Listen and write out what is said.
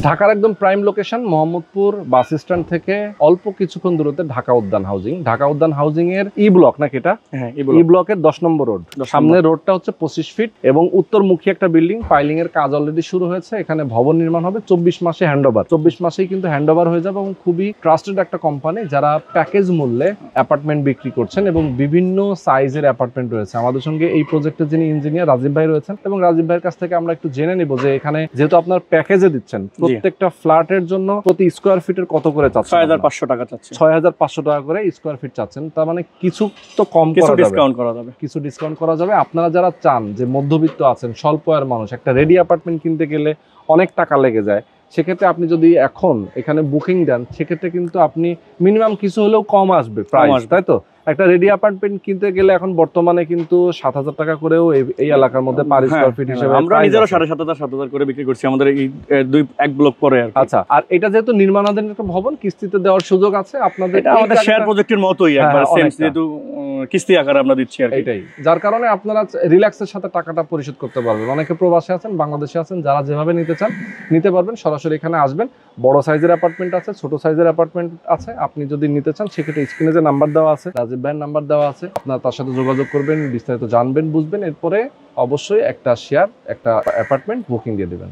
ঢাকার একদম prime location Mohammadpur bus stand থেকে অল্প কিছুক্ষণ দূরত্বে ঢাকা উদ্যান হাউজিং। ঢাকা উদ্যান হাউজিং এর ই ব্লক নাকি এটা? হ্যাঁ, ই ব্লকের 10 নম্বর রোড। সামনের রোডটা হচ্ছে 25 ফিট এবং উত্তরমুখী একটা বিল্ডিং। পাইলিং এর কাজ অলরেডি শুরু হয়েছে। এখানে ভবন নির্মাণ হবে 24 মাসে হ্যান্ডওভার। 24 মাসেই কিন্তু হ্যান্ডওভার হয়ে যাবে এবং খুবই ট্রাস্টেড একটা কোম্পানি যারা প্যাকেজ মূল্যে অ্যাপার্টমেন্ট বিক্রি করছেন এবং বিভিন্ন সাইজের অ্যাপার্টমেন্ট রয়েছে। আমাদের সঙ্গে এই প্রজেক্টের যিনি ইঞ্জিনিয়ার রাজীব ভাই রয়েছেন এবং রাজীব ভাইয়ের কাছ থেকে আমরা একটু জেনে নিব যে এখানে যেহেতু আপনার প্যাকেজে দিচ্ছেন প্রত্যেকটা ফ্ল্যাটের জন্য প্রতি স্কয়ার ফিটের কত করে চাচ্ছেন? 6500 টাকা চাচ্ছি। 6500 টাকা করে স্কয়ার ফিট চাচ্ছেন। তার মানে কিছু তো কম করা যাবে, ডিসকাউন্ট করা যাবে, কিছু ডিসকাউন্ট করা যাবে। আপনারা যারা চান যে মধ্যবিত্ত আছেন, স্বল্প আয়ের মানুষ, একটা রেডি অ্যাপার্টমেন্ট কিনতে গেলে অনেক টাকা লেগে যায়, সেক্ষেত্রে আপনি যদি এখন এখানে বুকিং দেন সেক্ষেত্রে কিন্তু আপনি মিনিমাম কিছু হলেও কম আসবে প্রাইস, তাই তো? একটা রেডি অ্যাপার্টমেন্ট কিনতে গেলে এখন বর্তমানে কিন্তু 7000 টাকা করেও এই এলাকার মধ্যে পার স্কয়ার ফিট হিসেবে আমরা নিজেরা 7500 7000 করে বিক্রি করছি আমাদের এই এক ব্লক পরে। আচ্ছা, আর এটা যেহেতু নির্মাণাধীন একটা ভবন, কিস্তিতে দেওয়ার সুযোগ আছে আপনাদের। এটা আমাদের শেয়ার প্রজেক্টের মতোই, একবার সেম, যেহেতু কিস্তি আকারে আমরা দিচ্ছি আর কি। এটাই যার কারণে আপনারা রিল্যাক্সের সাথে টাকাটা পরিশোধ করতে পারবেন। অনেকে প্রবাসী আছেন, বাংলাদেশে আছেন, যারা যেভাবে নিতে চান নিতে পারবেন। সরাসরি এখানে আসবেন। বড় সাইজের অ্যাপার্টমেন্ট আছে, ছোট সাইজের অ্যাপার্টমেন্ট আছে। আপনি যদি নিতে চান সেক্ষেত্রে স্ক্রিনে যে নাম্বার দেওয়া আছে, রাজীব ভাইয়ের নাম্বার দেওয়া আছে, আপনারা তার সাথে যোগাযোগ করবেন, বিস্তারিত জানবেন, বুঝবেন। এরপরে অবশ্যই একটা শেয়ার, একটা অ্যাপার্টমেন্ট বুকিং দিয়ে দেবেন।